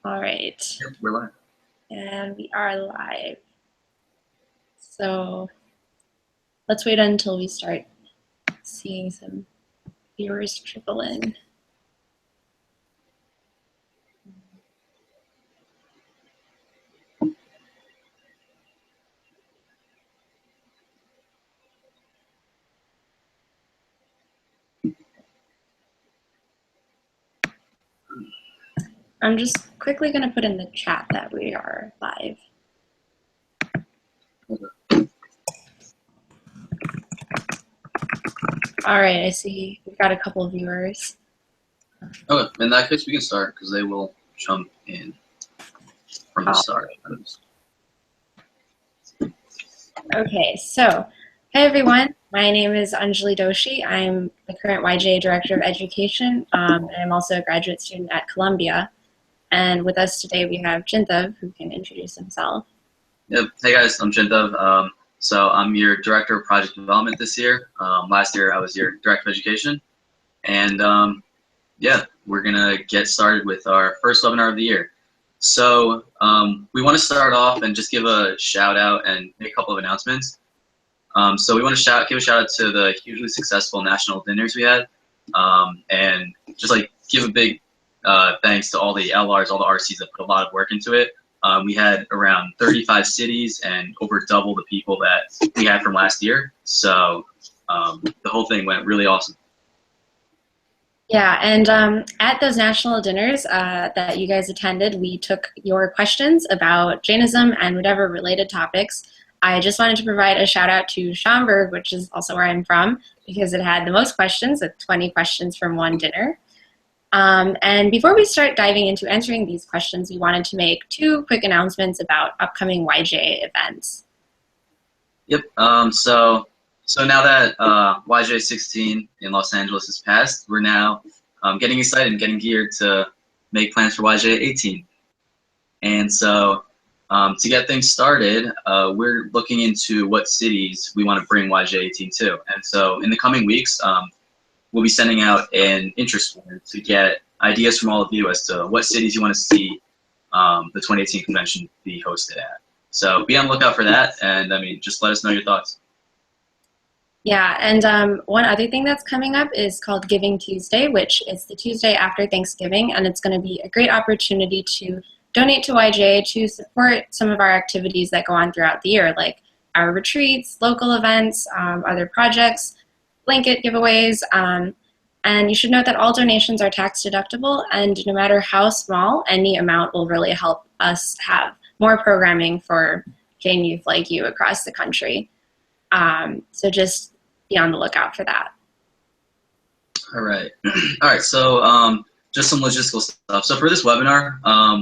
All right. Yep, we're live. And we are live. So let's wait until we start seeing some viewers trickle in. I'm just quickly going to put in the chat that we are live. All right, I see we've got a couple of viewers. Okay, in that case, we can start because they will jump in from the start. Okay, so hi everyone. My name is Anjali Doshi. I'm the current YJA Director of Education, and I'm also a graduate student at Columbia. And with us today, we have Chintav, who can introduce himself. Yep. Hey guys, I'm Chintav. So I'm your Director of Project Development this year. Last year, I was your Director of Education. And yeah, we're gonna get started with our first webinar of the year. So we want to start off and just give a shout out and make a couple of announcements. So we want to give a shout out to the hugely successful national dinners we had, and just like give a big thanks to all the LRs, all the RCs that put a lot of work into it. We had around 35 cities and over double the people that we had from last year. So the whole thing went really awesome. Yeah, and at those national dinners that you guys attended, we took your questions about Jainism and whatever related topics. I just wanted to provide a shout out to Schaumburg, which is also where I'm from, because it had the most questions, with 20 questions from one dinner. And before we start diving into answering these questions, we wanted to make two quick announcements about upcoming YJA events. Yep. So now that YJA 16 in Los Angeles has passed, we're now getting excited and getting geared to make plans for YJA 18. And so to get things started, we're looking into what cities we want to bring YJA 18 to. And so in the coming weeks, we'll be sending out an interest form to get ideas from all of you as to what cities you want to see the 2018 convention be hosted at. So be on the lookout for that, and I mean, just let us know your thoughts. Yeah, and one other thing that's coming up is called Giving Tuesday, which is the Tuesday after Thanksgiving, and it's going to be a great opportunity to donate to YJA to support some of our activities that go on throughout the year, like our retreats, local events, other projects, blanket giveaways, and you should note that all donations are tax deductible, and no matter how small, any amount will really help us have more programming for Jain youth like you across the country. So just be on the lookout for that. All right. All right. So just some logistical stuff. So for this webinar,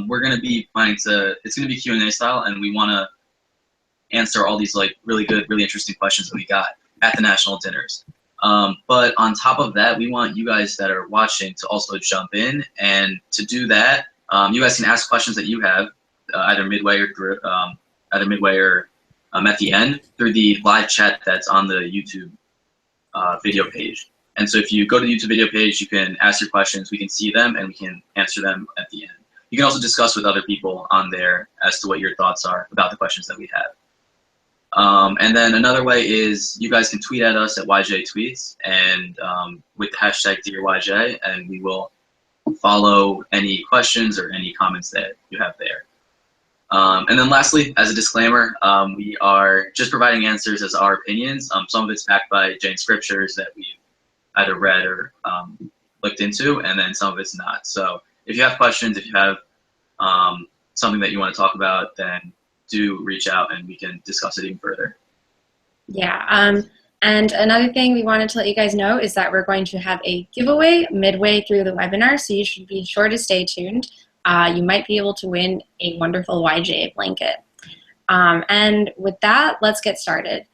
we're going to be planning to, it's going to be Q&A style, and we want to answer all these like really good, really interesting questions that we got at the national dinners. But on top of that, we want you guys that are watching to also jump in, and to do that, you guys can ask questions that you have either midway or at the end through the live chat that's on the YouTube video page. And so if you go to the YouTube video page, you can ask your questions, we can see them, and we can answer them at the end. You can also discuss with other people on there as to what your thoughts are about the questions that we have. And then another way is you guys can tweet at us at YJ Tweets and with the hashtag #DearYJ, and we will follow any questions or any comments that you have there. And then lastly, as a disclaimer, we are just providing answers as our opinions. Some of it's backed by Jain scriptures that we've either read or looked into, and then some of it's not. So if you have questions, if you have something that you want to talk about, then do reach out and we can discuss it even further. Yeah, and another thing we wanted to let you guys know is that we're going to have a giveaway midway through the webinar, so you should be sure to stay tuned. You might be able to win a wonderful YJA blanket. And with that, let's get started.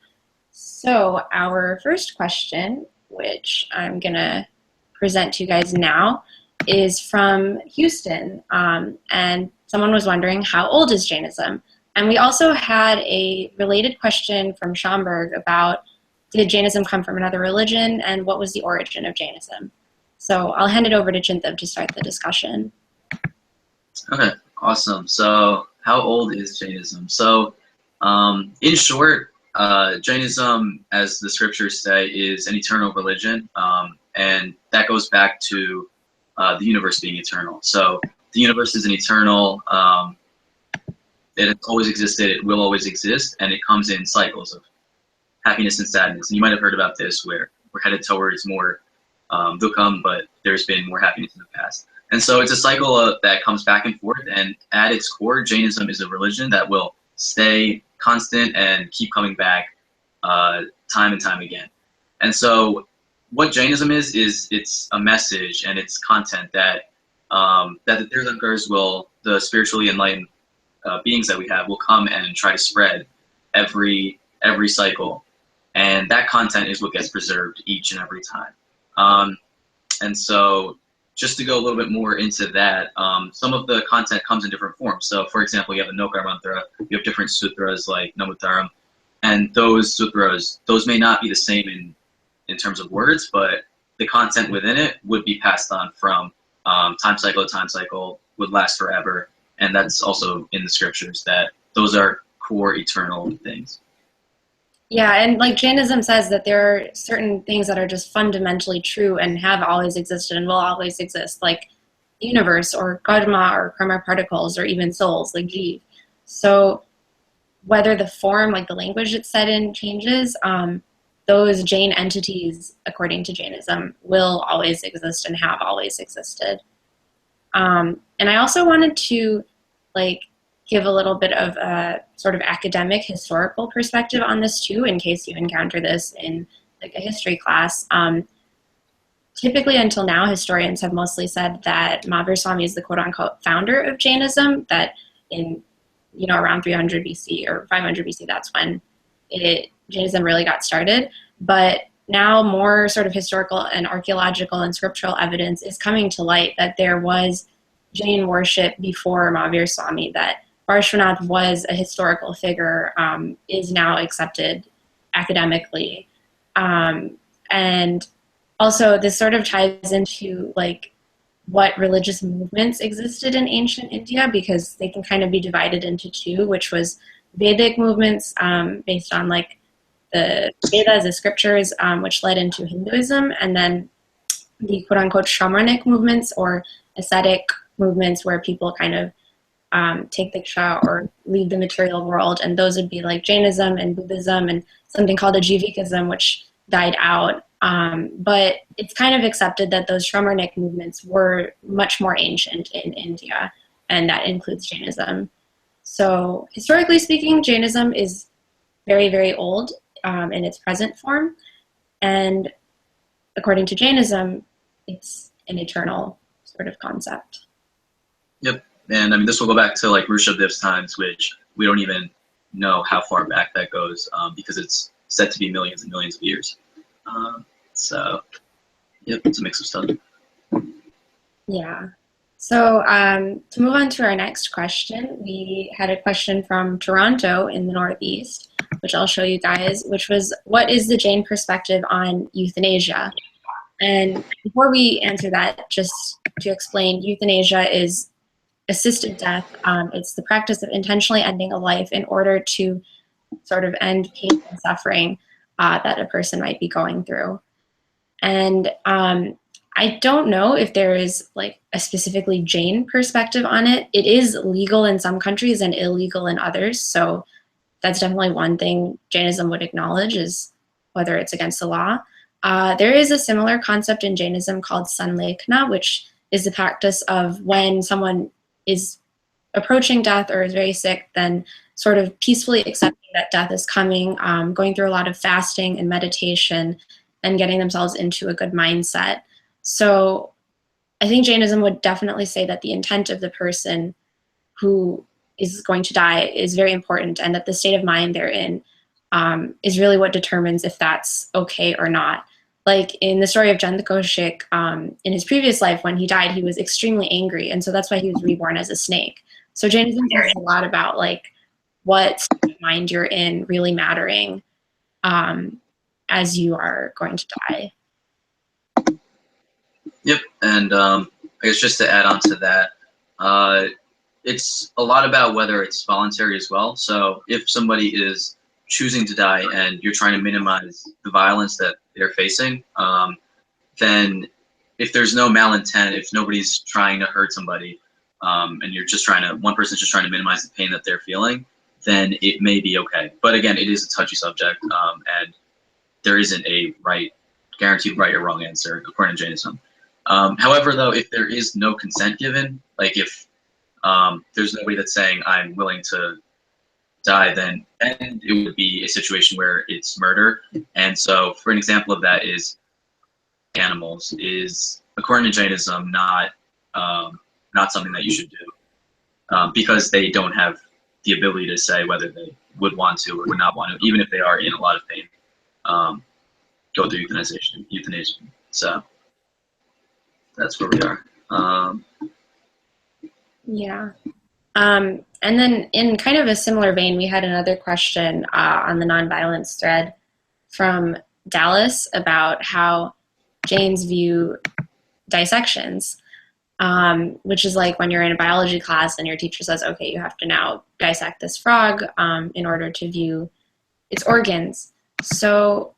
So our first question, which I'm going to present to you guys now, is from Houston. And someone was wondering, how old is Jainism? And we also had a related question from Schaumburg about, did Jainism come from another religion, and what was the origin of Jainism? So I'll hand it over to Chintav to start the discussion. Okay, Awesome. So, how old is Jainism? So, in short, Jainism, as the scriptures say, is an eternal religion, and that goes back to the universe being eternal. So, the universe is an eternal. It has always existed. It will always exist, and it comes in cycles of happiness and sadness. And you might have heard about this, where we're headed towards more dukkha, but there's been more happiness in the past. And so it's a cycle that comes back and forth. And at its core, Jainism is a religion that will stay constant and keep coming back time and time again. And so what Jainism is it's a message and it's content that that the Tirthankars will, the spiritually enlightened beings that we have, will come and try to spread every cycle. And that content is what gets preserved each and every time. And so just to go a little bit more into that, some of the content comes in different forms. So for example, you have the Nokar mantra, you have different sutras like Namotaram, and those sutras, those may not be the same in terms of words, but the content within it would be passed on from time cycle to time cycle, would last forever. And that's also in the scriptures, that those are core eternal things. Yeah, and like Jainism says that there are certain things that are just fundamentally true and have always existed and will always exist, like the universe or karma or karma particles or even souls, like Jeev. So whether the form, like the language it's said in, changes, those Jain entities, according to Jainism, will always exist and have always existed. And I also wanted to give a little bit of a sort of academic historical perspective on this too, in case you encounter this in like a history class. Typically until now, historians have mostly said that Mahavir Swami is the quote-unquote founder of Jainism, that in around 300 BC or 500 BC, that's when Jainism really got started. But now more sort of historical and archaeological and scriptural evidence is coming to light that there was Jain worship before Mahavir Swami, that Parshvanath was a historical figure, is now accepted academically. And also this sort of ties into what religious movements existed in ancient India, because they can kind of be divided into two, which was Vedic movements based on the Vedas, the scriptures, which led into Hinduism, and then the quote-unquote shamanic movements or ascetic movements where people kind of take diksha or leave the material world, and those would be like Jainism and Buddhism and something called Ajivikism, which died out. But it's kind of accepted that those shamanic movements were much more ancient in India, and that includes Jainism. So historically speaking, Jainism is very, very old in its present form, and according to Jainism, it's an eternal sort of concept. Yep. And I mean, this will go back to Rishabdev's times, which we don't even know how far back that goes, because it's said to be millions and millions of years. So, yep, it's a mix of stuff. Yeah. So to move on to our next question, we had a question from Toronto in the Northeast, which I'll show you guys, which was, what is the Jain perspective on euthanasia? And before we answer that, just to explain, euthanasia is assisted death. It's the practice of intentionally ending a life in order to sort of end pain and suffering that a person might be going through. And I don't know if there is a specifically Jain perspective on it. It is legal in some countries and illegal in others. So that's definitely one thing Jainism would acknowledge, is whether it's against the law. There is a similar concept in Jainism called sanlekhna, which is the practice of when someone is approaching death or is very sick, then sort of peacefully accepting that death is coming, going through a lot of fasting and meditation, and getting themselves into a good mindset. So I think Jainism would definitely say that the intent of the person who is going to die is very important, and that the state of mind they're in is really what determines if that's okay or not. Like in the story of Chintav Shah, in his previous life, when he died, he was extremely angry, and so that's why he was reborn as a snake. So Jainism talks a lot about what state of mind you're in really mattering as you are going to die. Yep, and I guess just to add on to that, it's a lot about whether it's voluntary as well. So if somebody is choosing to die and you're trying to minimize the violence that they're facing, then if there's no malintent, if nobody's trying to hurt somebody, and you're just trying to, one person's just trying to minimize the pain that they're feeling, then it may be okay. But again, it is a touchy subject, and there isn't a guaranteed right or wrong answer according to Jainism. However, though, if there is no consent given, like if there's nobody that's saying I'm willing to die, then it would be a situation where it's murder. And so, for an example of that is animals is, according to Jainism, not something that you should do, because they don't have the ability to say whether they would want to or would not want to, even if they are in a lot of pain, go through euthanasia. So that's where we are. Yeah. And then in kind of a similar vein, we had another question on the nonviolence thread from Dallas about how Jains view dissections, which is like when you're in a biology class and your teacher says, okay, you have to now dissect this frog in order to view its organs. So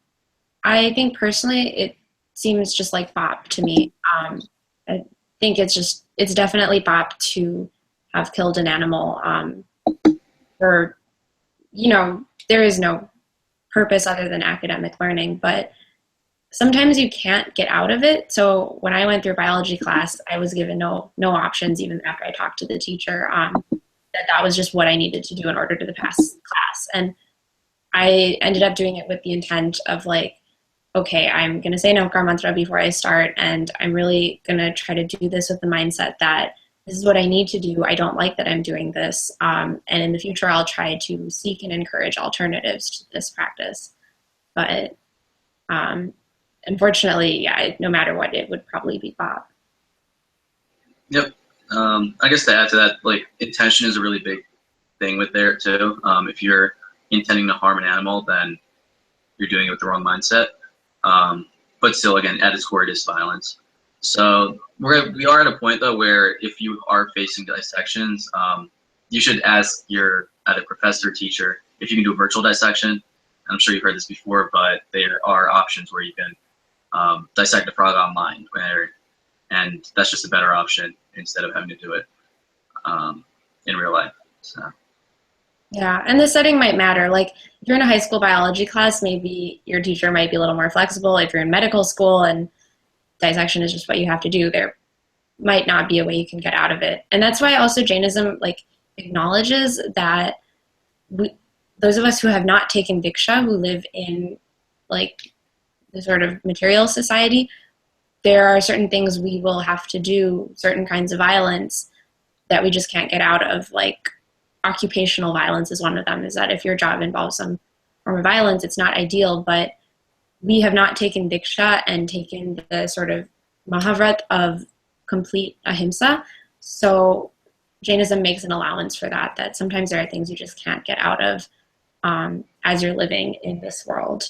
I think personally it seems just like bop to me. I think it's definitely bop to have killed an animal for, there is no purpose other than academic learning, but sometimes you can't get out of it. So when I went through biology class, I was given no options, even after I talked to the teacher, that was just what I needed to do in order to pass class. And I ended up doing it with the intent of like, okay, I'm going to say Namaskar mantra before I start, and I'm really going to try to do this with the mindset that this is what I need to do. I don't like that I'm doing this. And in the future, I'll try to seek and encourage alternatives to this practice. But unfortunately, yeah, no matter what, it would probably be bop. Yep. I guess to add to that, like, intention is a really big thing with there too. If you're intending to harm an animal, then you're doing it with the wrong mindset. But still, again, at its core, it is violence. So we are at a point though where if you are facing dissections, you should ask your either professor or teacher if you can do a virtual dissection. I'm sure you've heard this before, but there are options where you can dissect a frog online, and that's just a better option instead of having to do it in real life. So. Yeah, and the setting might matter. Like if you're in a high school biology class, maybe your teacher might be a little more flexible. If you're in medical school and dissection is just what you have to do, there might not be a way you can get out of it. And that's why also Jainism acknowledges that those of us who have not taken diksha, who live in the sort of material society, there are certain things we will have to do, certain kinds of violence that we just can't get out of. Like occupational violence is one of them, is that if your job involves some form of violence, it's not ideal, but we have not taken diksha and taken the sort of mahavrat of complete ahimsa. So Jainism makes an allowance for that sometimes there are things you just can't get out of as you're living in this world.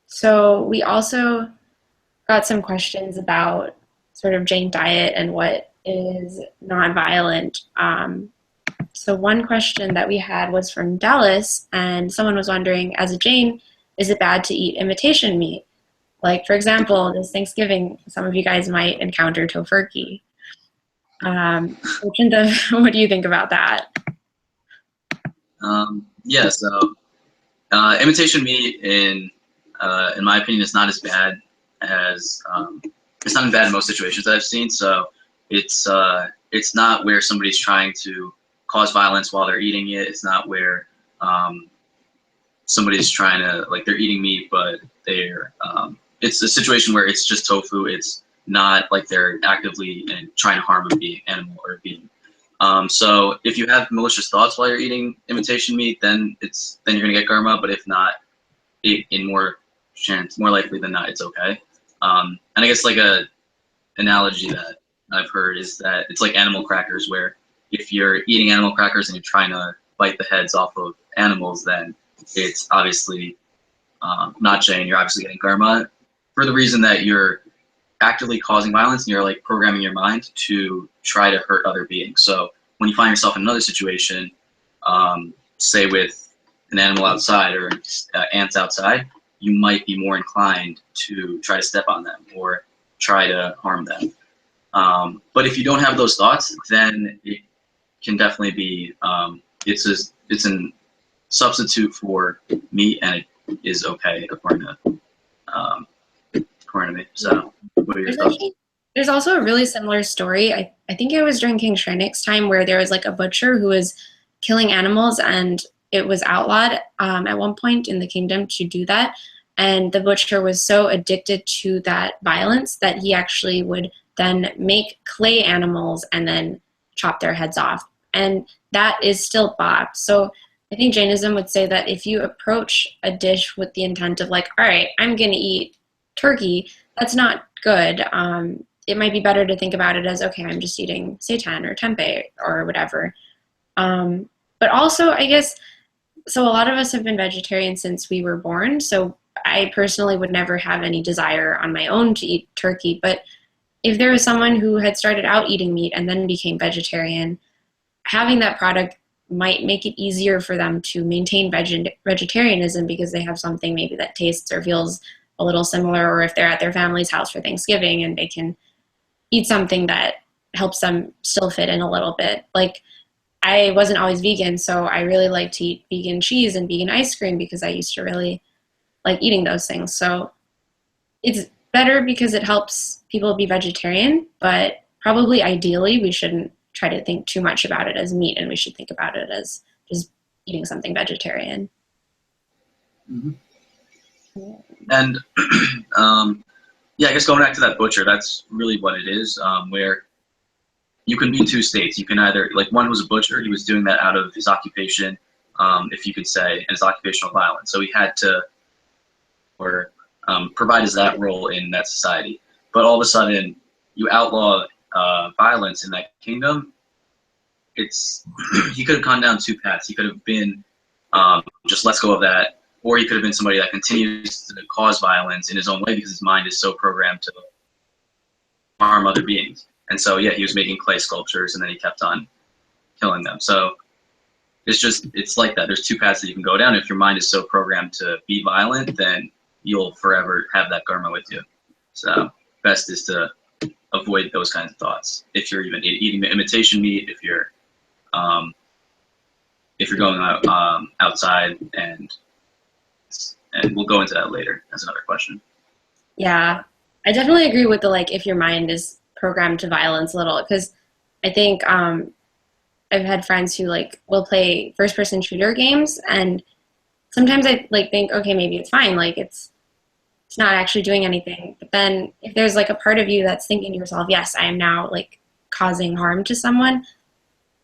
So we also got some questions about sort of Jain diet and what is nonviolent. So one question that we had was from Dallas, and someone was wondering, as a Jain, is it bad to eat imitation meat? Like, for example, this Thanksgiving, some of you guys might encounter tofurkey. Chintav, what do you think about that? Yeah, so imitation meat, in my opinion, is not as bad as it's not bad in most situations that I've seen. So it's not where somebody's trying to cause violence while they're eating it. It's not where somebody's trying to, they're eating meat, but they're it's a situation where it's just tofu. It's not like they're actively trying to harm a animal or a being. So if you have malicious thoughts while you're eating imitation meat, then you're gonna get karma. But if not, more likely than not, it's okay. And I guess a analogy that I've heard is that it's like animal crackers, where if you're eating animal crackers and you're trying to bite the heads off of animals, then it's obviously not Jain. You're obviously getting karma for the reason that you're actively causing violence, and you're like programming your mind to try to hurt other beings. So when you find yourself in another situation, say with an animal outside or ants outside, you might be more inclined to try to step on them or try to harm them. But if you don't have those thoughts, then it can definitely be, it's a substitute for meat, and it is okay according to me. So what are your thoughts? There's also a really similar story. I think it was during King Shrenik's time, where there was like a butcher who was killing animals, and it was outlawed at one point in the kingdom to do that. And the butcher was so addicted to that violence that he actually would then make clay animals and then chop their heads off. And that is still bop. So I think Jainism would say that if you approach a dish with the intent of like, all right, I'm going to eat turkey, that's not good. It might be better to think about it as, okay, I'm just eating seitan or tempeh or whatever. But also, I guess, so a lot of us have been vegetarian since we were born. So I personally would never have any desire on my own to eat turkey. But if there was someone who had started out eating meat and then became vegetarian, having that product might make it easier for them to maintain vegetarianism because they have something maybe that tastes or feels a little similar, or if they're at their family's house for Thanksgiving and they can eat something that helps them still fit in a little bit. Like, I wasn't always vegan, so I really like to eat vegan cheese and vegan ice cream because I used to really like eating those things. So it's better because it helps people be vegetarian, but probably ideally we shouldn't try to think too much about it as meat, and we should think about it as just eating something vegetarian. Mm-hmm. And yeah, I guess going back to that butcher, that's really what it is, where you can be in two states. You can either, like, one was a butcher, he was doing that out of his occupation, if you could say, and his occupational violence. So he had to, or provide as that role in that society. But all of a sudden, you outlaw violence in that kingdom. He could have gone down two paths. He could have been just let's go of that, or he could have been somebody that continues to cause violence in his own way because his mind is so programmed to harm other beings. And so, yeah, he was making clay sculptures, and then he kept on killing them. So it's like that. There's two paths that you can go down. If your mind is so programmed to be violent, then you'll forever have that karma with you. So best is to avoid those kinds of thoughts. If you're even eating imitation meat, if you're going out, outside, and we'll go into that later as another question. Yeah, I definitely agree with the, like, if your mind is programmed to violence a little, because I think I've had friends who like will play first-person shooter games, and sometimes I like think, okay, maybe it's fine, like it's not actually doing anything. But then if there's like a part of you that's thinking to yourself, yes, I am now like causing harm to someone,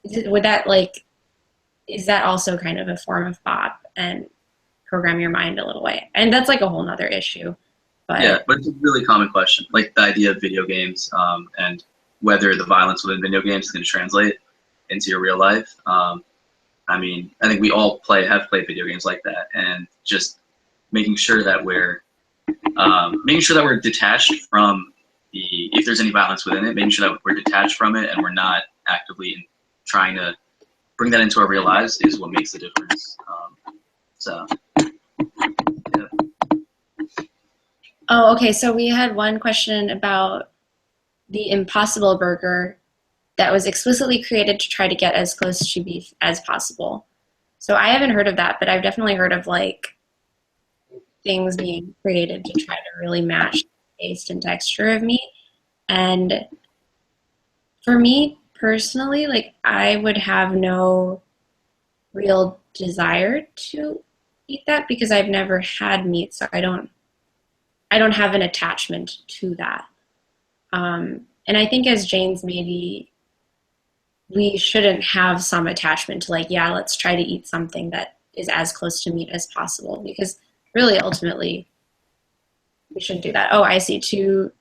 would that like, is that also kind of a form of bop and program your mind a little way? And that's like a whole nother issue. But yeah, but it's a really common question, like the idea of video games, and whether the violence within video games is going to translate into your real life. I mean, I think we all have played video games like that, and just making sure that we're detached from if there's any violence within it, making sure that we're detached from it and we're not actively trying to bring that into our real lives is what makes the difference. Yeah. oh, okay. So we had one question about the Impossible Burger that was explicitly created to try to get as close to beef as possible. So I haven't heard of that, but I've definitely heard of like things being created to try to really match the taste and texture of meat. And for me personally, like I would have no real desire to eat that because I've never had meat, so I don't have an attachment to that. And I think as Jains, maybe we shouldn't have some attachment to like, yeah, let's try to eat something that is as close to meat as possible, because really ultimately we shouldn't do that. Oh, I see too.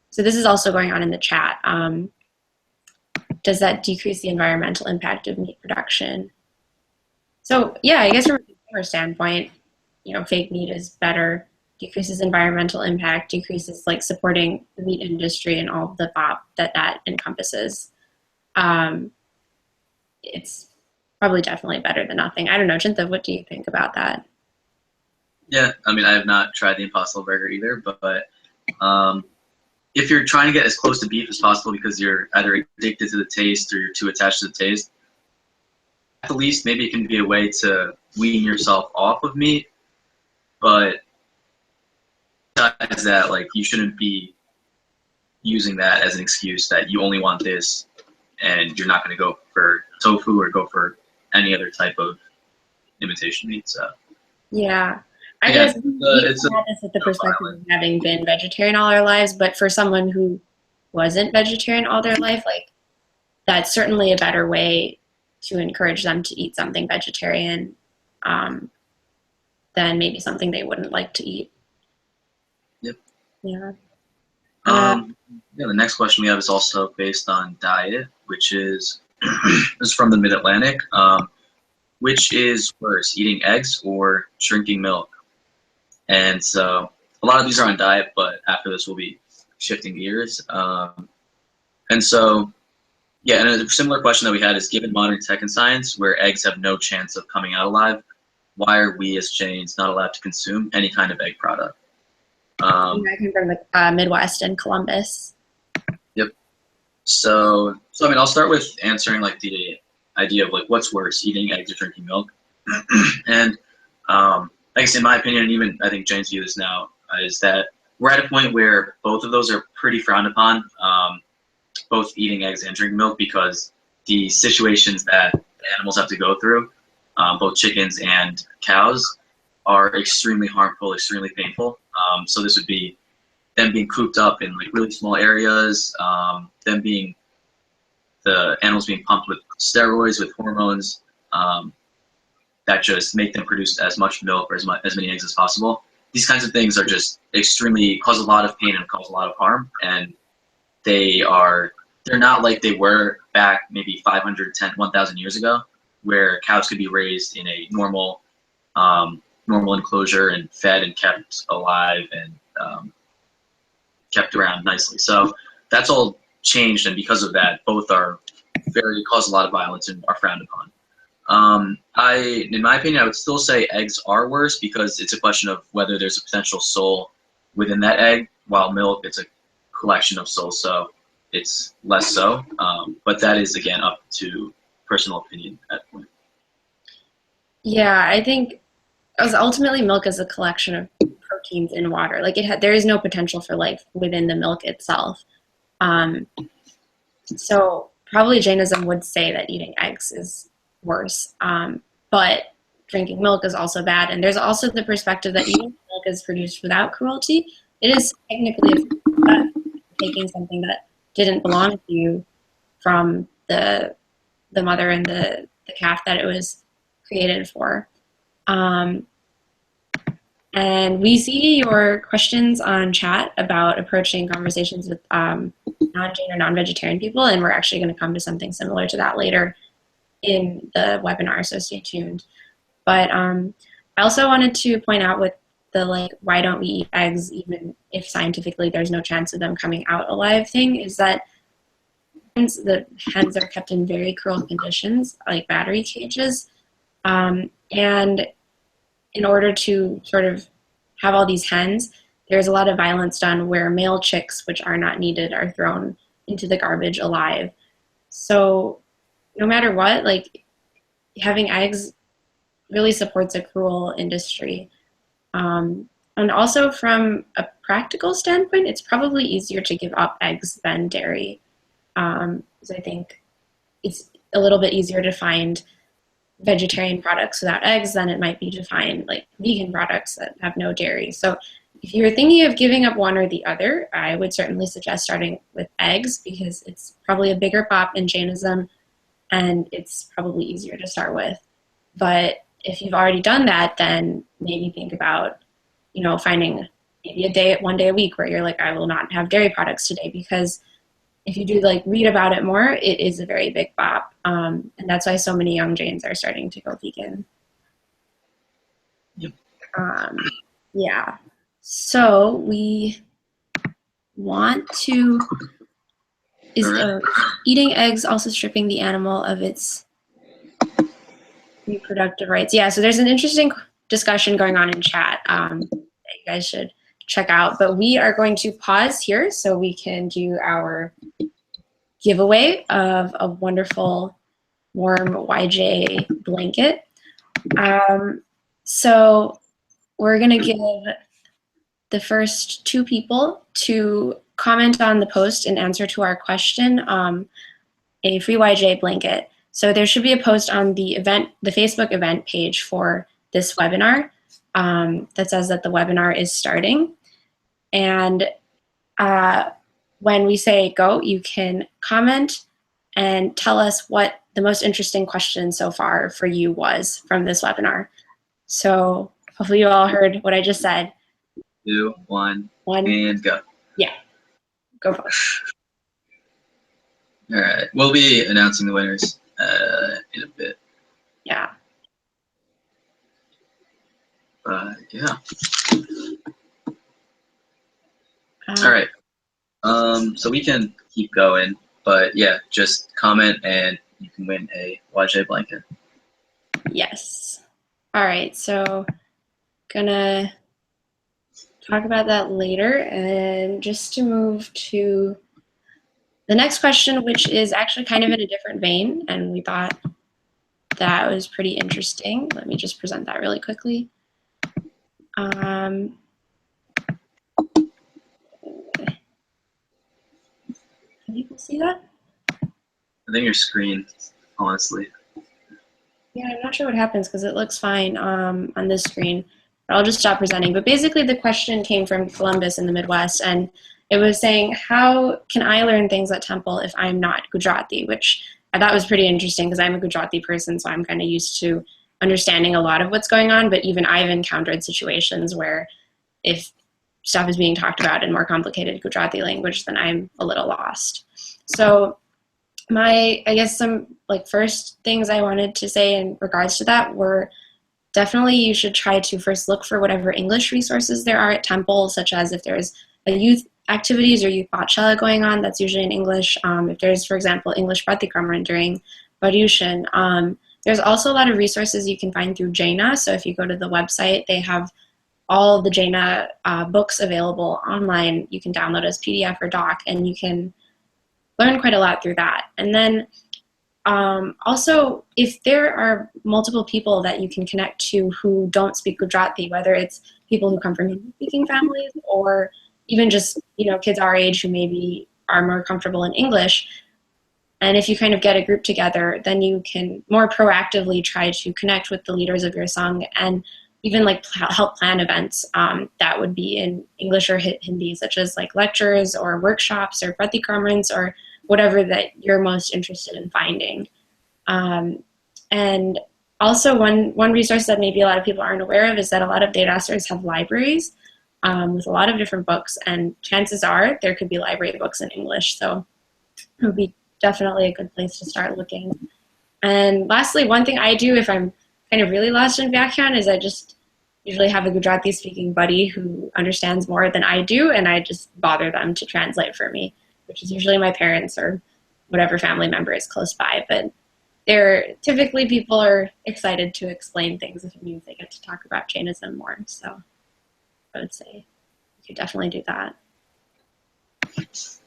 So this is also going on in the chat. Does that decrease the environmental impact of meat production? So yeah, I guess from a consumer standpoint, fake meat is better. decreases environmental impact, decreases like supporting the meat industry and all of the BOP that encompasses. It's probably definitely better than nothing. I don't know, Chintav, what do you think about that? Yeah, I mean, I have not tried the Impossible Burger either, but if you're trying to get as close to beef as possible because you're either addicted to the taste or you're too attached to the taste, at the least maybe it can be a way to wean yourself off of meat. But besides that, like, you shouldn't be using that as an excuse that you only want this and you're not going to go for tofu or go for any other type of imitation meat. So yeah, I yeah, guess we had this with the perspective of having been vegetarian all our lives, but for someone who wasn't vegetarian all their life, like, that's certainly a better way to encourage them to eat something vegetarian than maybe something they wouldn't like to eat. Yep. Yeah. Yeah, the next question we have is also based on diet, which is this is from the Mid-Atlantic. Which is worse, eating eggs or drinking milk? And so a lot of these are on diet, but after this we'll be shifting gears. And so, yeah, and a similar question that we had is, given modern tech and science, where eggs have no chance of coming out alive, why are we as Jains not allowed to consume any kind of egg product? I come from the Midwest and Columbus. Yep. So I mean, I'll start with answering like the idea of like what's worse, eating eggs or drinking milk. And I guess in my opinion, and even I think Jains view this now, is that we're at a point where both of those are pretty frowned upon, both eating eggs and drinking milk, because the situations that the animals have to go through, both chickens and cows, are extremely harmful, extremely painful. So this would be them being cooped up in like really small areas, the animals being pumped with steroids, with hormones, that just make them produce as much milk or as many eggs as possible. These kinds of things are just cause a lot of pain and cause a lot of harm. And they're not like they were back maybe 500, 1,000 years ago, where cows could be raised in a normal enclosure and fed and kept alive and kept around nicely. So that's all changed, and because of that, both cause a lot of violence and are frowned upon. In my opinion, I would still say eggs are worse because it's a question of whether there's a potential soul within that egg, while milk, it's a collection of souls, so it's less so. But that is, again, up to personal opinion at that point. Yeah, I think ultimately milk is a collection of proteins in water. Like there is no potential for life within the milk itself. So probably Jainism would say that eating eggs is worse, but drinking milk is also bad. And there's also the perspective that eating milk is produced without cruelty. It is technically taking something that didn't belong to you from the mother and the calf that it was created for. And we see your questions on chat about approaching conversations with non-Jain or non-vegetarian people, and we're actually going to come to something similar to that later in the webinar, so stay tuned. But I also wanted to point out with the why don't we eat eggs even if scientifically there's no chance of them coming out alive thing, is that the hens are kept in very cruel conditions, like battery cages, and in order to sort of have all these hens, there's a lot of violence done where male chicks, which are not needed, are thrown into the garbage alive. So no matter what, having eggs really supports a cruel industry. And also from a practical standpoint, it's probably easier to give up eggs than dairy. Because I think it's a little bit easier to find vegetarian products without eggs than it might be to find vegan products that have no dairy. So if you're thinking of giving up one or the other, I would certainly suggest starting with eggs because it's probably a bigger pop in Jainism and it's probably easier to start with. But if you've already done that, then maybe think about, finding maybe one day a week where you're like, I will not have dairy products today, because if you do read about it more, it is a very big bop. And that's why so many young Jains are starting to go vegan. Yep. Yeah. So we want to, eating eggs also stripping the animal of its reproductive rights? Yeah, so there's an interesting discussion going on in chat that you guys should check out. But we are going to pause here so we can do our giveaway of a wonderful warm YJA blanket. So we're going to give the first 2 people to comment on the post in answer to our question a free YJA blanket. So there should be a post on the Facebook event page for this webinar that says that the webinar is starting. And when we say go, you can comment and tell us what the most interesting question so far for you was from this webinar. So hopefully you all heard what I just said. 2, 1, and go. Yeah, go for it. All right, we'll be announcing the winners in a bit. Yeah. Yeah. All right. So we can keep going, but yeah, just comment and you can win a YJ blanket. Yes. All right, so gonna talk about that later, and just to move to the next question, which is actually kind of in a different vein, and we thought that was pretty interesting. Let me just present that really quickly. Can people see that? I think your screen, honestly. Yeah, I'm not sure what happens because it looks fine on this screen. But I'll just stop presenting. But basically the question came from Columbus in the Midwest, and it was saying, how can I learn things at Temple if I'm not Gujarati? Which I thought was pretty interesting because I'm a Gujarati person, so I'm kind of used to understanding a lot of what's going on. But even I've encountered situations where if stuff is being talked about in more complicated Gujarati language, then I'm a little lost. So I guess some first things I wanted to say in regards to that were definitely you should try to first look for whatever English resources there are at Temple, such as if there's a youth activities or youth bochala going on, that's usually in English. If there's, for example, English Pratikramran during Paryushan. There's also a lot of resources you can find through Jaina. So if you go to the website, they have all the Jaina books available online. You can download as PDF or doc, and you can learn quite a lot through that. And then also, if there are multiple people that you can connect to who don't speak Gujarati, whether it's people who come from Hindi-speaking families or even just kids our age who maybe are more comfortable in English, and if you kind of get a group together, then you can more proactively try to connect with the leaders of your Sangh and even help plan events that would be in English or Hindi, such as lectures or workshops or pratikramrans or whatever that you're most interested in finding. And also one resource that maybe a lot of people aren't aware of is that a lot of Deirasars have libraries with a lot of different books, and chances are there could be library books in English, so it would be definitely a good place to start looking. And lastly, one thing I do if I'm kind of really lost in Vyakhan is I just usually have a Gujarati speaking buddy who understands more than I do, and I just bother them to translate for me, which is usually my parents or whatever family member is close by. But typically people are excited to explain things if it means they get to talk about Jainism more. So I would say you could definitely do that.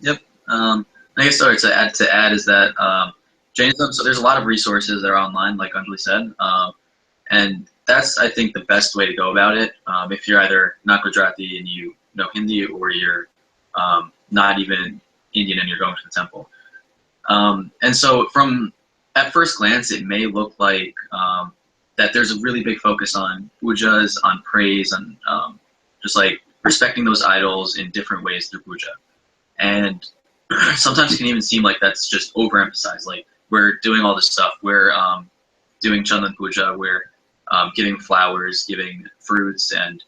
Yep. I guess to add is that Jainism, so there's a lot of resources that are online, like Anjali said, and that's, I think, the best way to go about it. If you're either not Gujarati and you know Hindi, or you're not even Indian and you're going to the temple. And so at first glance, it may look like that there's a really big focus on pujas, on praise, on just respecting those idols in different ways through puja. And sometimes it can even seem like that's just overemphasized. We're doing all this stuff. We're doing Chandan Puja. We're giving flowers, giving fruits, and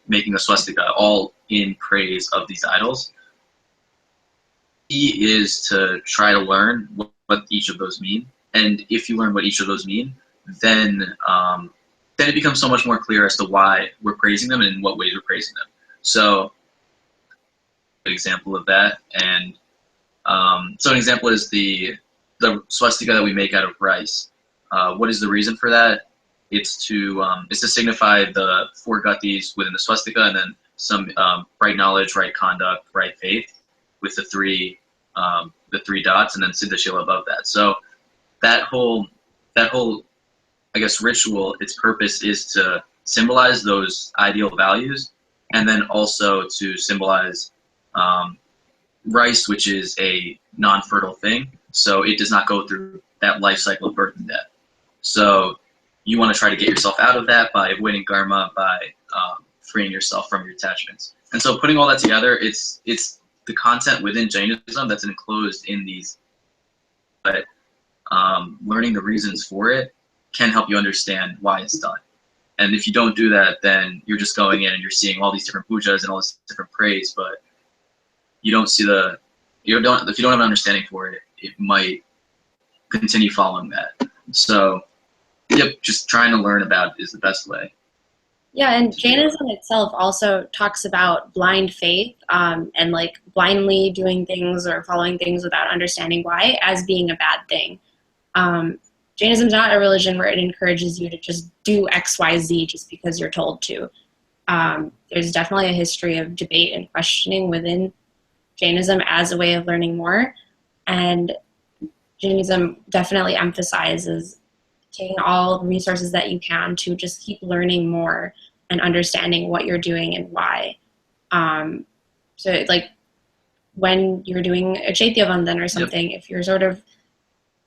making a swastika, all in praise of these idols. Key is to try to learn what each of those mean. And if you learn what each of those mean, then then it becomes so much more clear as to why we're praising them and in what ways we're praising them. So, an example of that, and so an example is the swastika that we make out of rice. What is the reason for that? It's to signify the four gatis within the swastika, and then some right knowledge, right conduct, right faith, with the three dots, and then Siddhashila above that. So that whole I guess ritual, its purpose is to symbolize those ideal values, and then also to symbolize rice, which is a non-fertile thing, so it does not go through that life cycle of birth and death. So you want to try to get yourself out of that by avoiding karma, by freeing yourself from your attachments. And so putting all that together, it's the content within Jainism that's enclosed in these, but learning the reasons for it can help you understand why it's done. And if you don't do that, then you're just going in and you're seeing all these different pujas and all this different praise, but you don't see if you don't have an understanding for it, it might continue following that. So, yep, just trying to learn about it is the best way. Yeah, and Jainism itself also talks about blind faith and like blindly doing things or following things without understanding why as being a bad thing. Jainism is not a religion where it encourages you to just do X, Y, Z just because you're told to. There's definitely a history of debate and questioning within Jainism as a way of learning more, and Jainism definitely emphasizes taking all the resources that you can to just keep learning more and understanding what you're doing and why. So like when you're doing a Chaityavandan or something, if you're sort of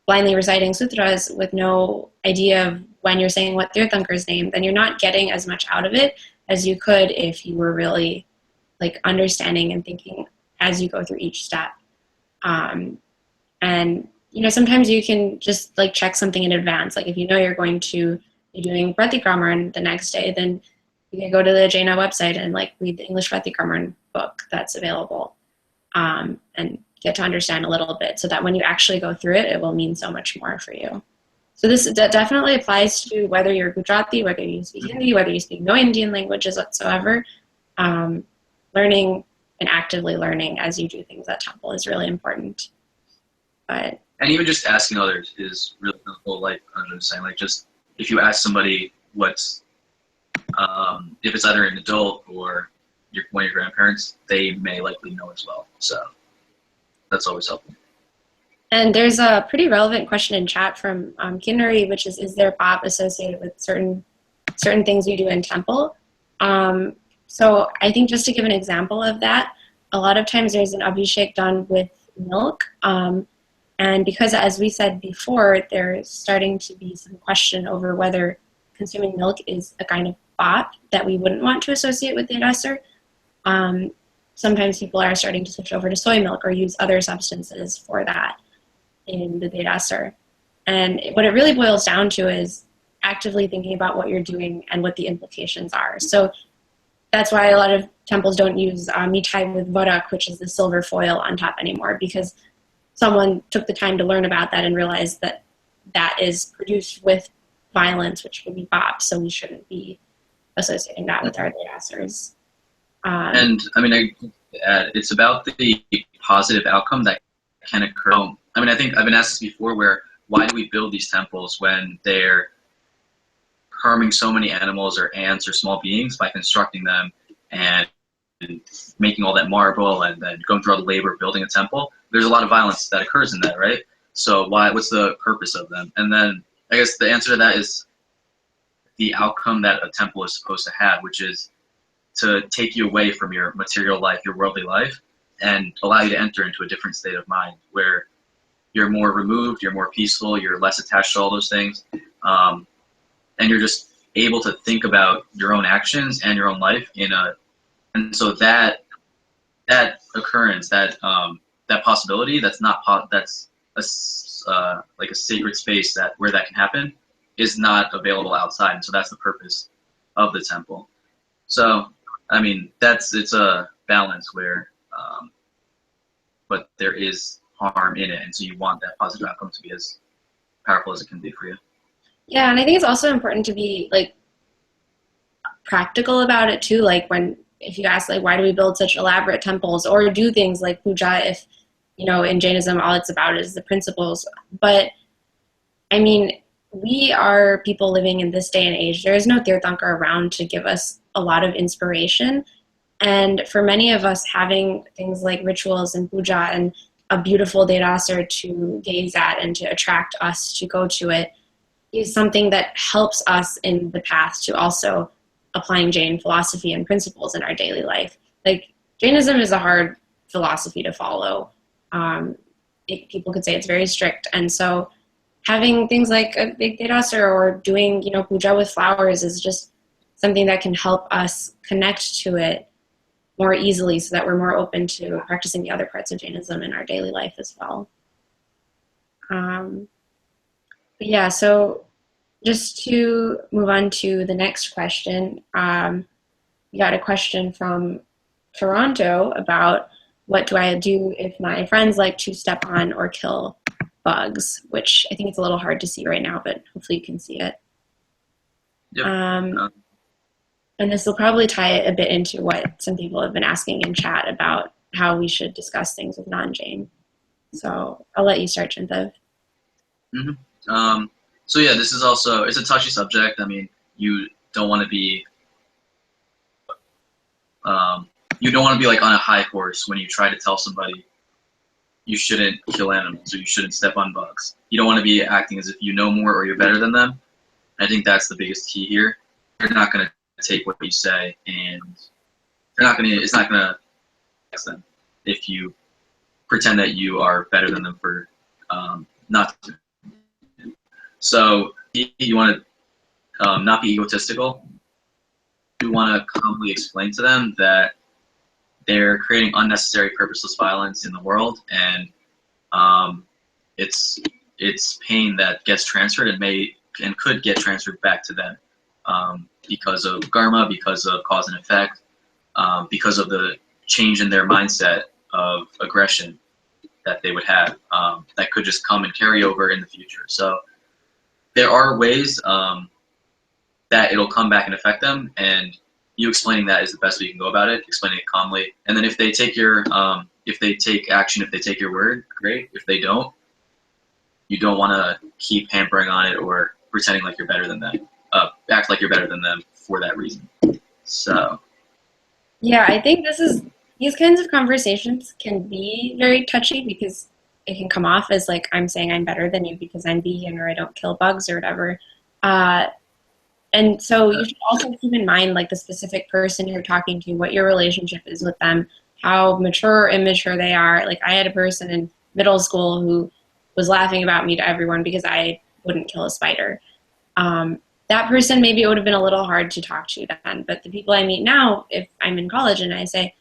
blindly reciting sutras with no idea of when you're saying what Tirthankar's name, then you're not getting as much out of it as you could if you were really like understanding and thinking as you go through each step. And you know, sometimes you can just like check something in advance. Like if you know you're going to be doing Pratikramaran the next day, then you can go to the Jaina website and like read the English Pratikramaran book that's available, and get to understand a little bit so that when you actually go through it, it will mean so much more for you. So this definitely applies to whether you're Gujarati, whether you speak Hindi, whether you speak no Indian languages whatsoever. Learning and actively learning as you do things at temple is really important. But and even just asking others is really helpful. Like I was saying, like just if you ask somebody what's if it's either an adult or one of your grandparents, they may likely know as well. So that's always helpful. And there's a pretty relevant question in chat from Kinnari, which is there pop associated with certain things you do in temple? So I think just to give an example of that, a lot of times there's an abhishek done with milk. And because, as we said before, there's starting to be some question over whether consuming milk is a kind of pop that we wouldn't want to associate with the Dasar. Sometimes people are starting to switch over to soy milk or use other substances for that in the Vedasar. And what it really boils down to is actively thinking about what you're doing and what the implications are. So that's why a lot of temples don't use mithai with varak, which is the silver foil on top anymore, because someone took the time to learn about that and realized that that is produced with violence, which would be bop, so we shouldn't be associating that with our Vedasars. And I mean, it's about the positive outcome that can occur. I mean, I think I've been asked this before, why do we build these temples when they're harming so many animals or ants or small beings by constructing them and making all that marble and then going through all the labor of building a temple? There's a lot of violence that occurs in that, right? So what's the purpose of them? And then I guess the answer to that is the outcome that a temple is supposed to have, which is to take you away from your material life, your worldly life, and allow you to enter into a different state of mind where you're more removed, you're more peaceful, you're less attached to all those things, and you're just able to think about your own actions and your own life and so that occurrence, that possibility, that's like a sacred space where that can happen, is not available outside, and so that's the purpose of the temple. So I mean, it's a balance where, but there is harm in it, and so you want that positive outcome to be as powerful as it can be for you. Yeah, and I think it's also important to be like practical about it too. Like if you ask, like, why do we build such elaborate temples or do things like puja if, in Jainism, all it's about is the principles. But I mean, we are people living in this day and age. There is no Tirthankar around to give us a lot of inspiration. And for many of us, having things like rituals and puja and a beautiful derasar to gaze at and to attract us to go to it is something that helps us in the path to also applying Jain philosophy and principles in our daily life. Like, Jainism is a hard philosophy to follow. People could say it's very strict. And so having things like a big derasar or doing, puja with flowers is just something that can help us connect to it more easily so that we're more open to practicing the other parts of Jainism in our daily life as well. But yeah, so just to move on to the next question, we got a question from Toronto about what do I do if my friends like to step on or kill bugs, which I think it's a little hard to see right now, but hopefully you can see it. Yep. And this will probably tie it a bit into what some people have been asking in chat about how we should discuss things with non-Jain. So I'll let you start, Chintav. Mm-hmm. So yeah, this is also, it's a touchy subject. I mean, you don't want to be like on a high horse when you try to tell somebody you shouldn't kill animals or you shouldn't step on bugs. You don't want to be acting as if you know more or you're better than them. I think that's the biggest key here. They're not going to take what you say, and it's not going to affect them if you pretend that you are better than them for not to. So you want to not be egotistical. You want to calmly explain to them that they're creating unnecessary purposeless violence in the world, and it's pain that gets transferred and could get transferred back to them because of karma, because of cause and effect, because of the change in their mindset of aggression that they would have that could just come and carry over in the future. So there are ways that it'll come back and affect them, and you explaining that is the best way you can go about it, explaining it calmly. And then if they take action, if they take your word, great. If they don't, you don't want to keep hampering on it or pretending like you're better than them. Act like you're better than them for that reason. So yeah, I think these kinds of conversations can be very touchy because it can come off as like I'm saying I'm better than you because I'm vegan or I don't kill bugs or whatever. And so you should also keep in mind like the specific person you're talking to, what your relationship is with them, how mature or immature they are. Like I had a person in middle school who was laughing about me to everyone because I wouldn't kill a spider. That person, maybe it would have been a little hard to talk to then, but the people I meet now, if I'm in college and I say,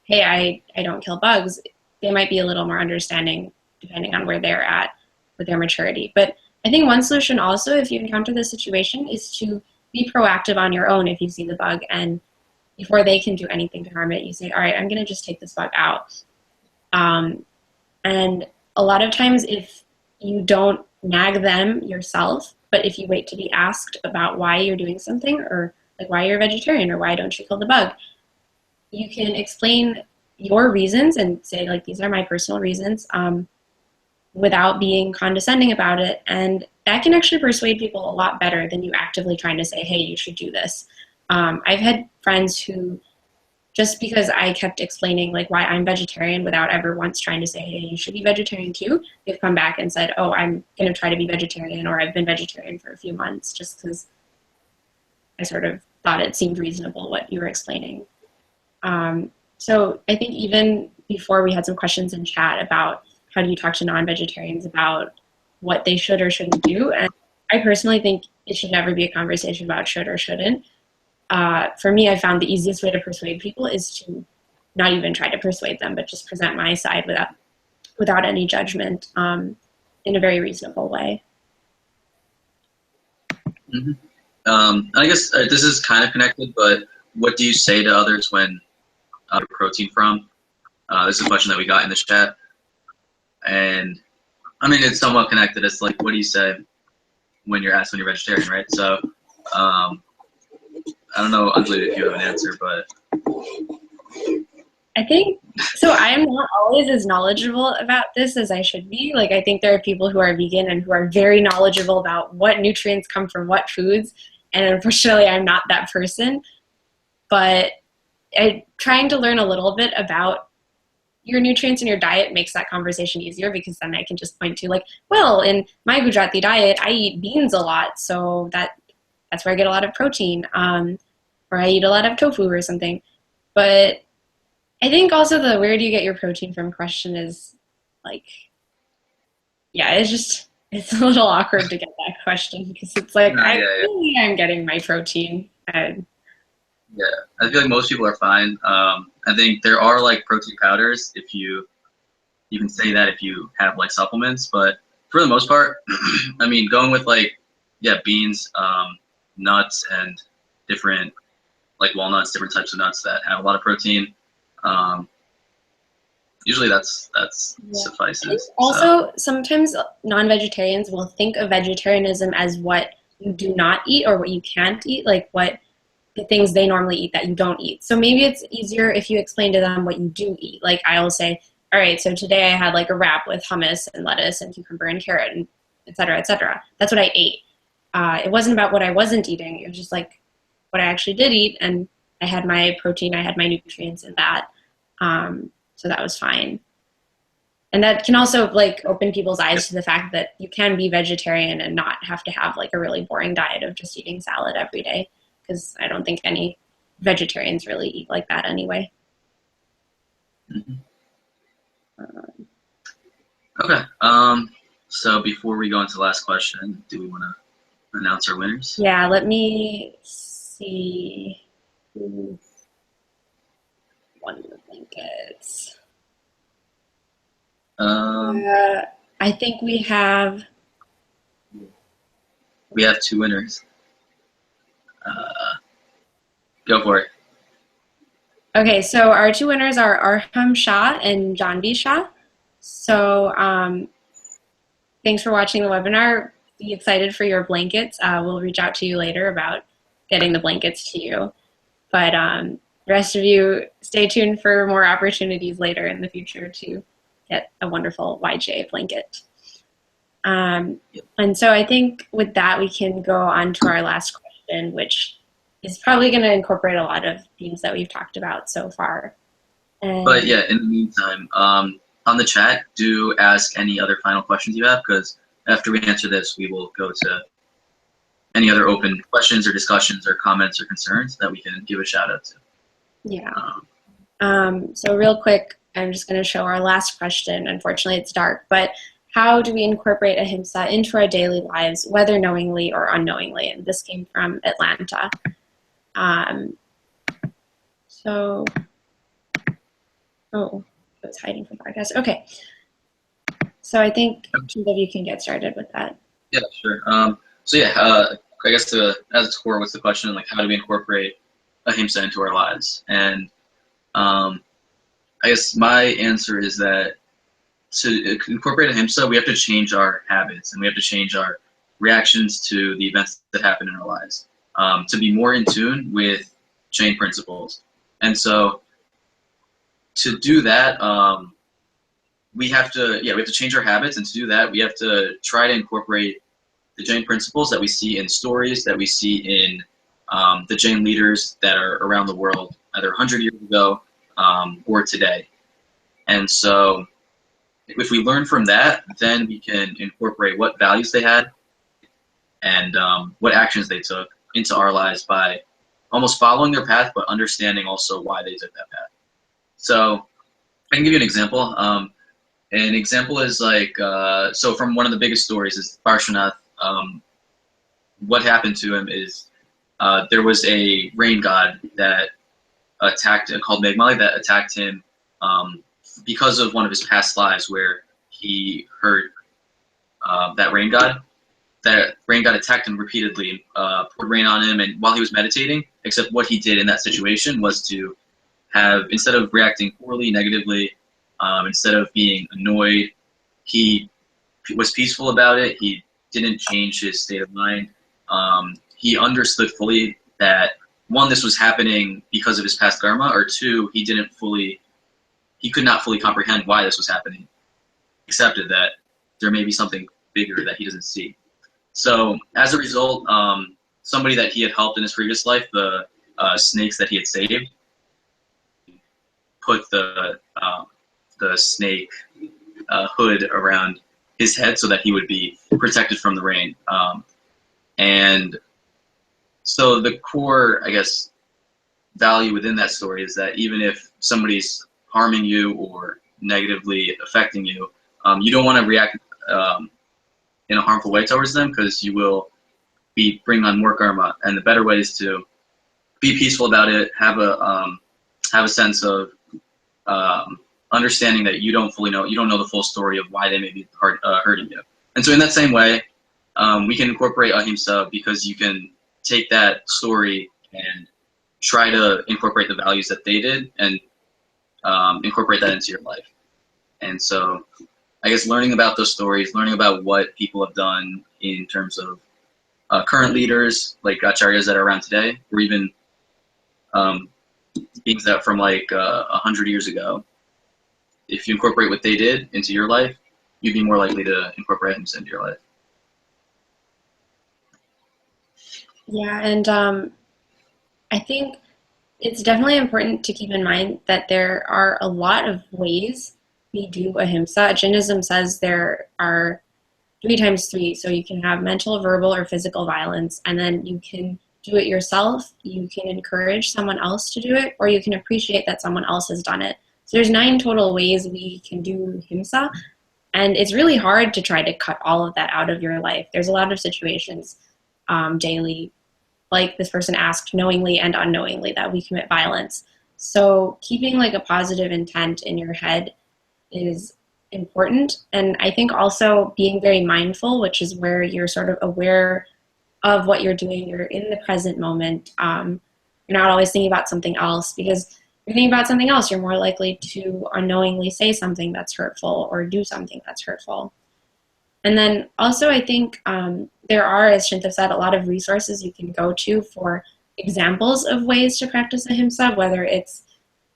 hey, I don't kill bugs, they might be a little more understanding depending on where they're at with their maturity. But I think one solution also, if you encounter this situation, is to be proactive on your own if you see the bug, and before they can do anything to harm it, you say, all right, I'm going to just take this bug out. And a lot of times if you don't nag them yourself, but if you wait to be asked about why you're doing something, or like why you're a vegetarian, or why don't you kill the bug, you can explain your reasons and say, like, these are my personal reasons, without being condescending about it. And that can actually persuade people a lot better than you actively trying to say, hey, you should do this. I've had friends who, just because I kept explaining like why I'm vegetarian without ever once trying to say, hey, you should be vegetarian too, they've come back and said, oh, I'm going to try to be vegetarian, or I've been vegetarian for a few months just because I sort of thought it seemed reasonable what you were explaining. So I think even before we had some questions in chat about how do you talk to non-vegetarians about what they should or shouldn't do. And I personally think it should never be a conversation about should or shouldn't. For me, I found the easiest way to persuade people is to not even try to persuade them, but just present my side without any judgment in a very reasonable way. Mm-hmm. I guess this is kind of connected, but what do you say to others when protein from? This is a question that we got in the chat. And I mean, it's somewhat connected. It's like, what do you say when you're asked when you're vegetarian, right? So I don't know, Anjali, if you have an answer, but I think so. I am not always as knowledgeable about this as I should be. Like, I think there are people who are vegan and who are very knowledgeable about what nutrients come from what foods, and unfortunately, I'm not that person. But trying to learn a little bit about your nutrients in your diet makes that conversation easier, because then I can just point to, like, well, in my Gujarati diet, I eat beans a lot, so that's where I get a lot of protein, or I eat a lot of tofu or something. But I think also the where do you get your protein from question is, like, yeah, it's a little awkward to get that question, because it's like, no, I yeah. really am getting my protein. Yeah, I feel like most people are fine. I think there are like protein powders if you can say that if you have like supplements, but for the most part, I mean, going with like, yeah, beans, nuts, and different like walnuts, different types of nuts that have a lot of protein. Um, Usually that's Yeah. suffices. So Also, sometimes non-vegetarians will think of vegetarianism as what you do not eat or what you can't eat, like what the things they normally eat that you don't eat. So maybe it's easier if you explain to them what you do eat. Like, I will say, all right, so today I had like a wrap with hummus and lettuce and cucumber and carrot and et cetera, et cetera. That's what I ate. It wasn't about what I wasn't eating. It was just like what I actually did eat, and I had my protein, I had my nutrients in that. So that was fine. And that can also like open people's eyes to the fact that you can be vegetarian and not have to have like a really boring diet of just eating salad every day, because I don't think any vegetarians really eat like that anyway. mhm. Um, Okay. So before we go into the last question, do we want to announce our winners? yeah, let me see who won the blankets. Um, I think we have. we have two winners. Uh, Go for it. Okay, so our two winners are Arham Shah and Janvi Shah. So thanks for watching the webinar. Be excited for your blankets. We'll reach out to you later about getting the blankets to you. But the rest of you, stay tuned for more opportunities later in the future to get a wonderful YJA blanket. And so I think with that, we can go on to our last question, which is probably going to incorporate a lot of things that we've talked about so far. But And yeah, in the meantime, on the chat, do ask any other final questions you have, because after we answer this, we will go to any other open questions or discussions or comments or concerns that we can give a shout out to. yeah. So real quick, I'm just going to show our last question. Unfortunately, it's dark, but how do we incorporate ahimsa into our daily lives, whether knowingly or unknowingly? And this came from Atlanta. So, oh, it's hiding from podcast. Okay. So I think Chintav, you can get started with that. Yeah, sure. So yeah, I guess as its core, what's the question? Like, how do we incorporate ahimsa into our lives? And I guess my answer is that to incorporate ahimsa, we have to change our habits and we have to change our reactions to the events that happen in our lives, to be more in tune with Jain principles. And so to do that, we have to change our habits, and to do that, we have to try to incorporate the Jain principles that we see in stories, that we see in the Jain leaders that are around the world, either 100 years ago or today. And so if we learn from that, then we can incorporate what values they had and what actions they took into our lives by almost following their path, but understanding also why they took that path. So I can give you an example. An example is like, so from one of the biggest stories is Parshvanath. What happened to him is there was a rain god that attacked, called Megmali, that attacked him because of one of his past lives where he hurt that rain god. That rain god attacked him repeatedly, poured rain on him, and while he was meditating, except what he did in that situation was to have, instead of reacting poorly, negatively, instead of being annoyed, he was peaceful about it. He didn't change his state of mind. He understood fully that one, this was happening because of his past karma, or two, he could not fully comprehend why this was happening. Accepted that there may be something bigger that he doesn't see. So as a result, somebody that he had helped in his previous life, the snakes that he had saved, put the snake hood around his head so that he would be protected from the rain. And so the core, I guess, value within that story is that even if somebody's harming you or negatively affecting you, you don't want to react in a harmful way towards them, because you will be bringing on more karma. And the better way is to be peaceful about it, have a sense of understanding that you don't know the full story of why they may be hurting you. And so in that same way, we can incorporate ahimsa, because you can take that story and try to incorporate the values that they did and incorporate that into your life. And so I guess learning about those stories, learning about what people have done in terms of current leaders like acharyas that are around today, or even beings that from like 100 years ago, if you incorporate what they did into your life, you'd be more likely to incorporate ahimsa into your life. Yeah, and I think it's definitely important to keep in mind that there are a lot of ways we do ahimsa. Jainism says there are 3 times 3, so you can have mental, verbal, or physical violence, and then you can do it yourself, you can encourage someone else to do it, or you can appreciate that someone else has done it. So there's 9 total ways we can do ahimsa, and it's really hard to try to cut all of that out of your life. There's a lot of situations daily, like this person asked, knowingly and unknowingly, that we commit violence. So keeping like a positive intent in your head is important. And I think also being very mindful, which is where you're sort of aware of what you're doing, you're in the present moment. You're not always thinking about something else, because if you're thinking about something else, you're more likely to unknowingly say something that's hurtful or do something that's hurtful. And then also I think there are, as Chintav said, a lot of resources you can go to for examples of ways to practice ahimsa, whether it's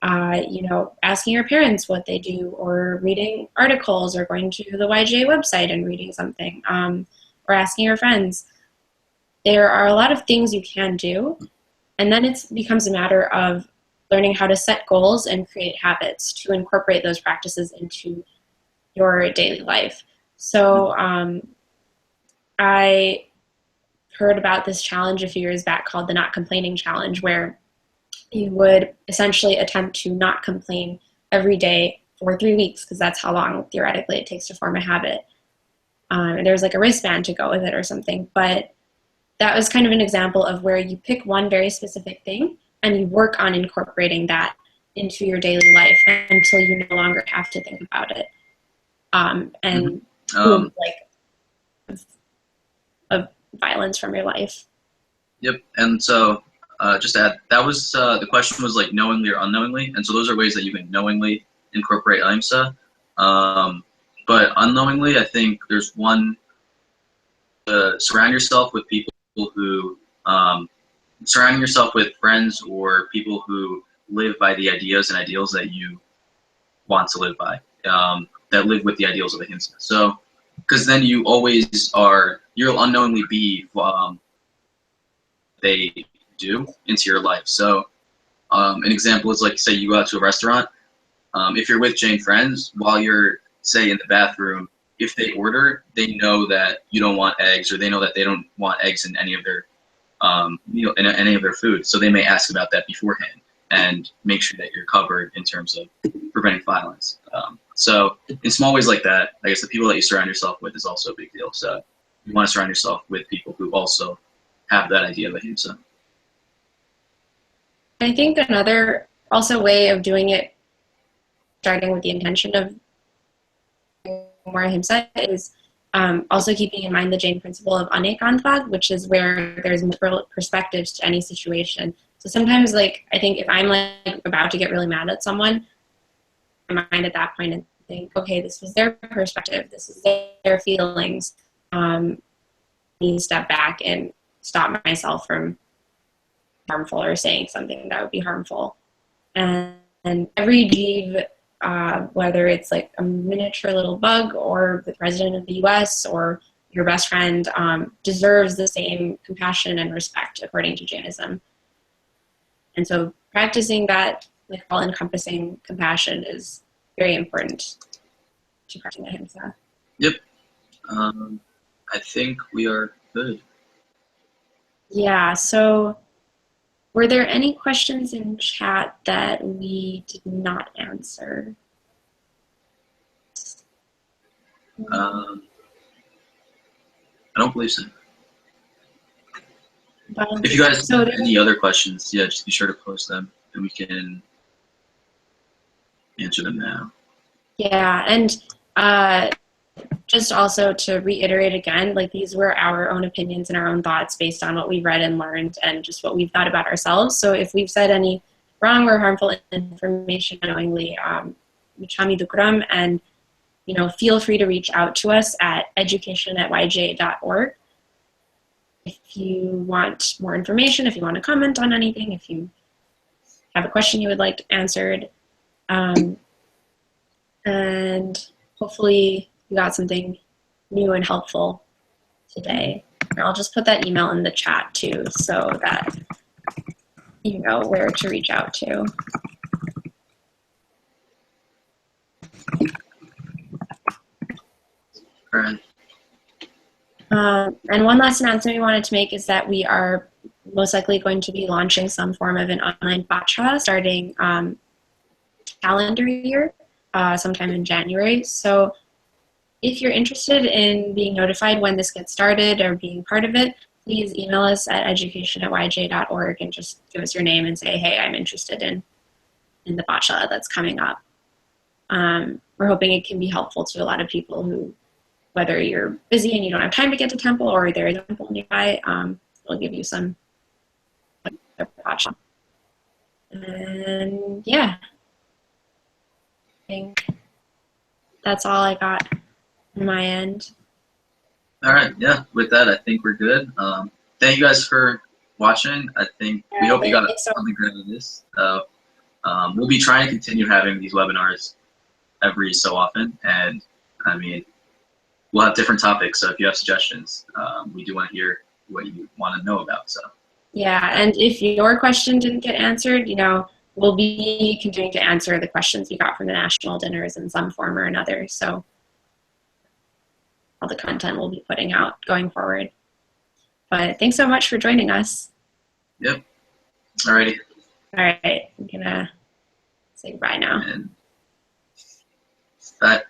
asking your parents what they do, or reading articles, or going to the YJA website and reading something, or asking your friends. There are a lot of things you can do, and then it becomes a matter of learning how to set goals and create habits to incorporate those practices into your daily life. So I heard about this challenge a few years back called the Not Complaining Challenge, where you would essentially attempt to not complain every day for 3 weeks, because that's how long theoretically it takes to form a habit. And there's like a wristband to go with it or something. But that was kind of an example of where you pick one very specific thing and you work on incorporating that into your daily life until you no longer have to think about it. And remove of violence from your life. Yep. And so just to add, that was the question was like knowingly or unknowingly, and so those are ways that you can knowingly incorporate ahimsa. But unknowingly, I think there's one: surround yourself with people who surrounding yourself with friends or people who live by the ideas and ideals that you want to live by, that live with the ideals of ahimsa. So, because then you always are, you'll unknowingly be they do into your life. So an example is like, say you go out to a restaurant. If you're with Jain friends, while you're, say, in the bathroom, if they order, they know that you don't want eggs, or they know that they don't want eggs in any of their in any of their food. So they may ask about that beforehand and make sure that you're covered in terms of preventing violence. So in small ways like that, I guess the people that you surround yourself with is also a big deal. So you want to surround yourself with people who also have that idea of ahimsa. I think another also way of doing it, starting with the intention of more ahimsa, is also keeping in mind the Jain principle of anekantvad, which is where there's multiple perspectives to any situation. So sometimes, like, I think if I'm like about to get really mad at someone, my mind at that point and think, okay, this was their perspective, this is their feelings. I need to step back and stop myself from harmful or saying something that would be harmful. And every jeev, whether it's like a miniature little bug or the president of the US or your best friend, deserves the same compassion and respect according to Jainism. And so practicing that like all-encompassing compassion is very important to practicing ahimsa. Yep. I think we are good. Yeah, so were there any questions in chat that we did not answer? I don't believe so. If you guys have any other questions, yeah, just be sure to post them and we can answer them now. Yeah, and just also to reiterate again, like these were our own opinions and our own thoughts based on what we've read and learned and just what we've thought about ourselves. So if we've said any wrong or harmful information unknowingly, Michami Dukram, and feel free to reach out to us at education@yja.org. If you want more information, if you want to comment on anything, if you have a question you would like answered, and hopefully you got something new and helpful today. And I'll just put that email in the chat too so that you know where to reach out to. All right. And one last announcement we wanted to make is that we are most likely going to be launching some form of an online bacha starting calendar year, sometime in January. So if you're interested in being notified when this gets started or being part of it, please email us at education@yj.org and just give us your name and say, hey, I'm interested in the bacha that's coming up. We're hoping it can be helpful to a lot of people who, whether you're busy and you don't have time to get to temple or there is a temple nearby, we'll give you some bacha. And yeah, I think that's all I got on my end. All right, yeah, with that, I think we're good. Thank you guys for watching. I think we hope you got something great out of this. We'll be trying to continue having these webinars every so often, and I mean, we'll have different topics, so if you have suggestions, we do want to hear what you want to know about. So yeah, and if your question didn't get answered, we'll be continuing to answer the questions you got from the national dinners in some form or another. So all the content we'll be putting out going forward. But thanks so much for joining us. Yep. Alrighty. All right, I'm gonna say goodbye now. Bye.